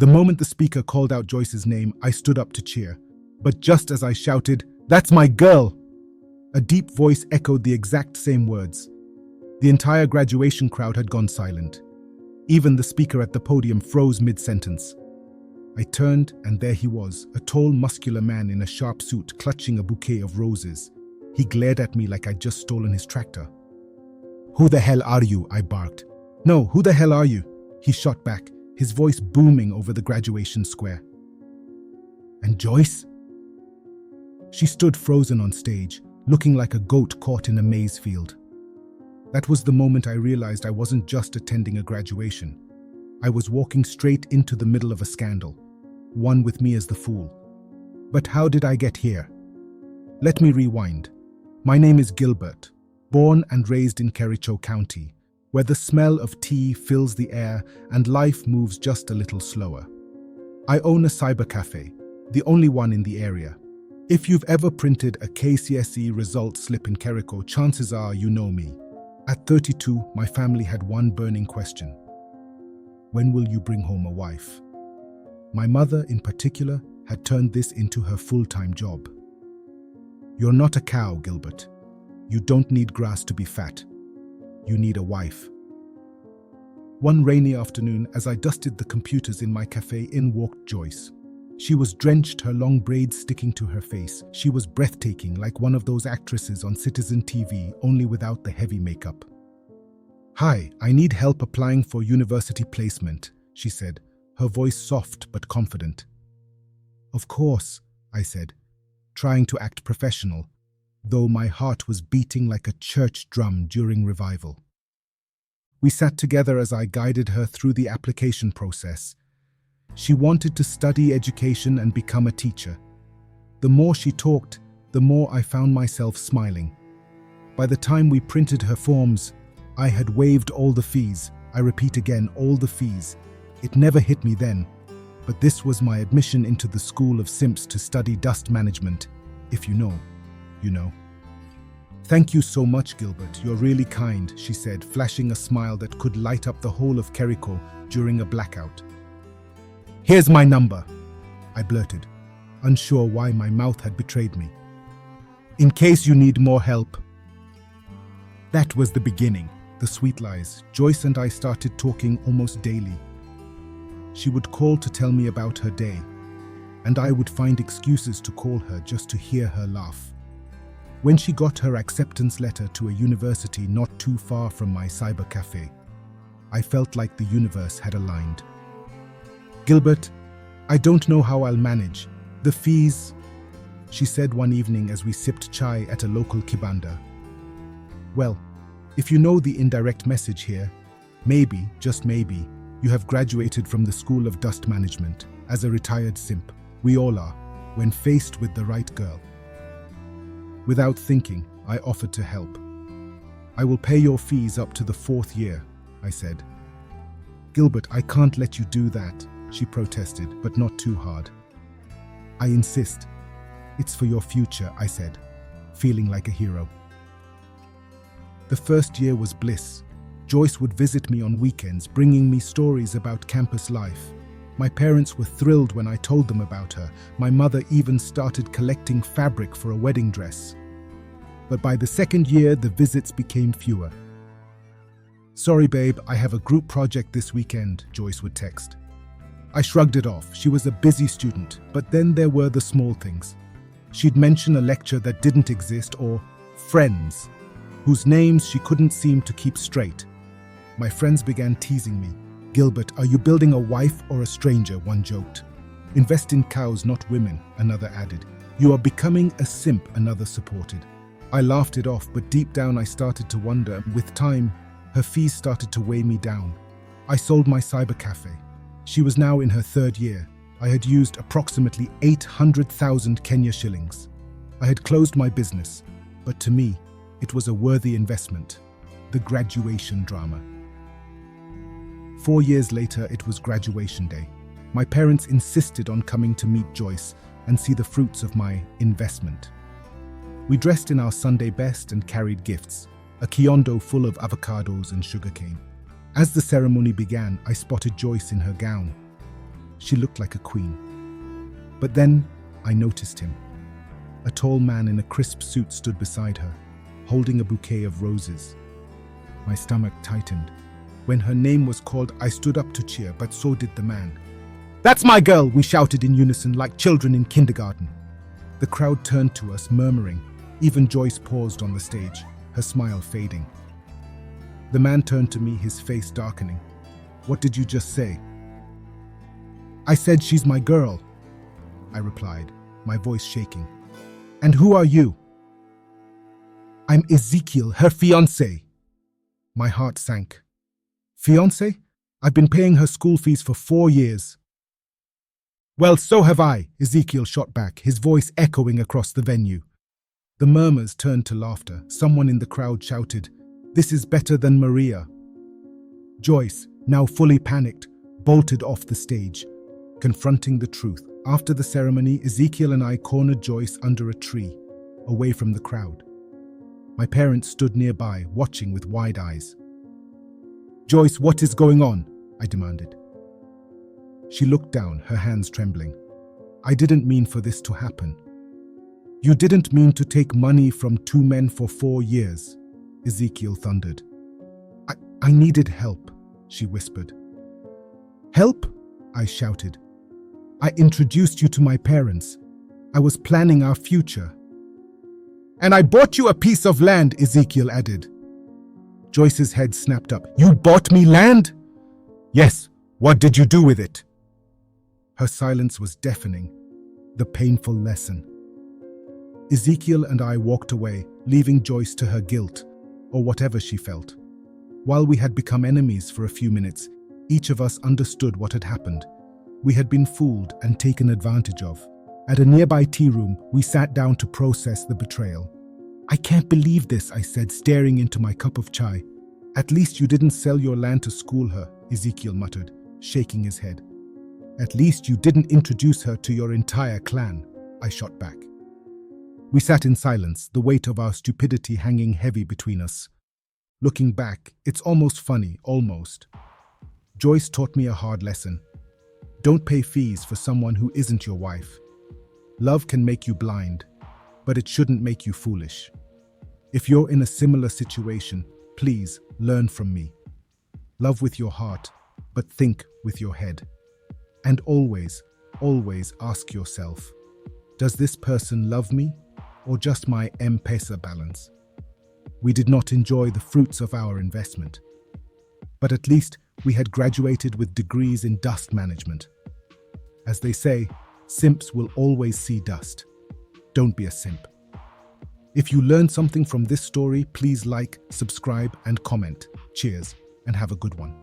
The moment the speaker called out Joyce's name, I stood up to cheer. But just as I shouted, "That's my girl!" a deep voice echoed the exact same words. The entire graduation crowd had gone silent. Even the speaker at the podium froze mid-sentence. I turned, and there he was, a tall, muscular man in a sharp suit, clutching a bouquet of roses. He glared at me like I'd just stolen his tractor. "Who the hell are you?" I barked. "No, who the hell are you?" he shot back, his voice booming over the graduation square. "And Joyce?" She stood frozen on stage, looking like a goat caught in a maize field. That was the moment I realized I wasn't just attending a graduation. I was walking straight into the middle of a scandal, one with me as the fool. But how did I get here? Let me rewind. My name is Gilbert, born and raised in Kericho County, where the smell of tea fills the air and life moves just a little slower. I own a cybercafé, the only one in the area. If you've ever printed a KCSE result slip in Kericho, chances are you know me. At 32, my family had one burning question. When will you bring home a wife? My mother, in particular, had turned this into her full-time job. You're not a cow, Gilbert. You don't need grass to be fat. You need a wife. One rainy afternoon, as I dusted the computers in my cafe, in walked Joyce. She was drenched, her long braids sticking to her face. She was breathtaking, like one of those actresses on Citizen TV, only without the heavy makeup. "Hi, I need help applying for university placement," she said, her voice soft but confident. "Of course," I said, trying to act professional, though my heart was beating like a church drum during revival. We sat together as I guided her through the application process. She wanted to study education and become a teacher. The more she talked, the more I found myself smiling. By the time we printed her forms, I had waived all the fees. I repeat again, all the fees. It never hit me then, but this was my admission into the School of Simps to study dust management. If you know, you know. "Thank you so much, Gilbert. You're really kind," she said, flashing a smile that could light up the whole of Kericho during a blackout. "Here's my number," I blurted, unsure why my mouth had betrayed me. "In case you need more help." That was the beginning. The sweet lies. Joyce and I started talking almost daily. She would call to tell me about her day, and I would find excuses to call her just to hear her laugh. When she got her acceptance letter to a university not too far from my cybercafé, I felt like the universe had aligned. "Gilbert, I don't know how I'll manage. The fees," she said one evening as we sipped chai at a local kibanda. "Well, if you know the indirect message here, maybe, just maybe, you have graduated from the School of Dust Management as a retired simp. We all are, when faced with the right girl." Without thinking, I offered to help. "I will pay your fees up to the 4th year," I said. "Gilbert, I can't let you do that," she protested, but not too hard. "I insist. It's for your future," I said, feeling like a hero. The first year was bliss. Joyce would visit me on weekends, bringing me stories about campus life. My parents were thrilled when I told them about her. My mother even started collecting fabric for a wedding dress. But by the 2nd year, the visits became fewer. "Sorry, babe, I have a group project this weekend," Joyce would text. I shrugged it off. She was a busy student, but then there were the small things. She'd mention a lecture that didn't exist, or friends whose names she couldn't seem to keep straight. My friends began teasing me. "Gilbert, are you building a wife or a stranger?" one joked. "Invest in cows, not women," another added. "You are becoming a simp," another supported. I laughed it off, but deep down I started to wonder. With time, her fees started to weigh me down. I sold my cybercafé. She was now in her 3rd year. I had used approximately 800,000 Kenya shillings. I had closed my business, but to me, it was a worthy investment. The graduation drama. 4 years later, it was graduation day. My parents insisted on coming to meet Joyce and see the fruits of my investment. We dressed in our Sunday best and carried gifts, a kiondo full of avocados and sugarcane. As the ceremony began, I spotted Joyce in her gown. She looked like a queen. But then I noticed him. A tall man in a crisp suit stood beside her, holding a bouquet of roses. My stomach tightened. When her name was called, I stood up to cheer, but so did the man. "That's my girl!" we shouted in unison like children in kindergarten. The crowd turned to us, murmuring. Even Joyce paused on the stage, her smile fading. The man turned to me, his face darkening. "What did you just say?" "I said she's my girl," I replied, my voice shaking. "And who are you?" "I'm Ezekiel, her fiancé." My heart sank. "Fiancé? I've been paying her school fees for 4 years. "Well, so have I," Ezekiel shot back, his voice echoing across the venue. The murmurs turned to laughter. Someone in the crowd shouted, "This is better than Maria." Joyce, now fully panicked, bolted off the stage, confronting the truth. After the ceremony, Ezekiel and I cornered Joyce under a tree, away from the crowd. My parents stood nearby, watching with wide eyes. "Joyce, what is going on?" I demanded. She looked down, her hands trembling. "I didn't mean for this to happen." "You didn't mean to take money from 2 men for 4 years," Ezekiel thundered. I needed help," she whispered. "Help?" I shouted. "I introduced you to my parents. I was planning our future." "And I bought you a piece of land," Ezekiel added. Joyce's head snapped up. "You bought me land?" "Yes. What did you do with it?" Her silence was deafening, the painful lesson. Ezekiel and I walked away, leaving Joyce to her guilt, or whatever she felt. While we had become enemies for a few minutes, each of us understood what had happened. We had been fooled and taken advantage of. At a nearby tea room, we sat down to process the betrayal. "I can't believe this," I said, staring into my cup of chai. "At least you didn't sell your land to school her," Ezekiel muttered, shaking his head. "At least you didn't introduce her to your entire clan," I shot back. We sat in silence, the weight of our stupidity hanging heavy between us. Looking back, it's almost funny, almost. Joyce taught me a hard lesson. Don't pay fees for someone who isn't your wife. Love can make you blind, but it shouldn't make you foolish. If you're in a similar situation, please learn from me. Love with your heart, but think with your head. And always, always ask yourself, does this person love me or just my M-Pesa balance? We did not enjoy the fruits of our investment, but at least we had graduated with degrees in dust management. As they say, simps will always see dust. Don't be a simp. If you learned something from this story, please like, subscribe, and comment. Cheers, and have a good one.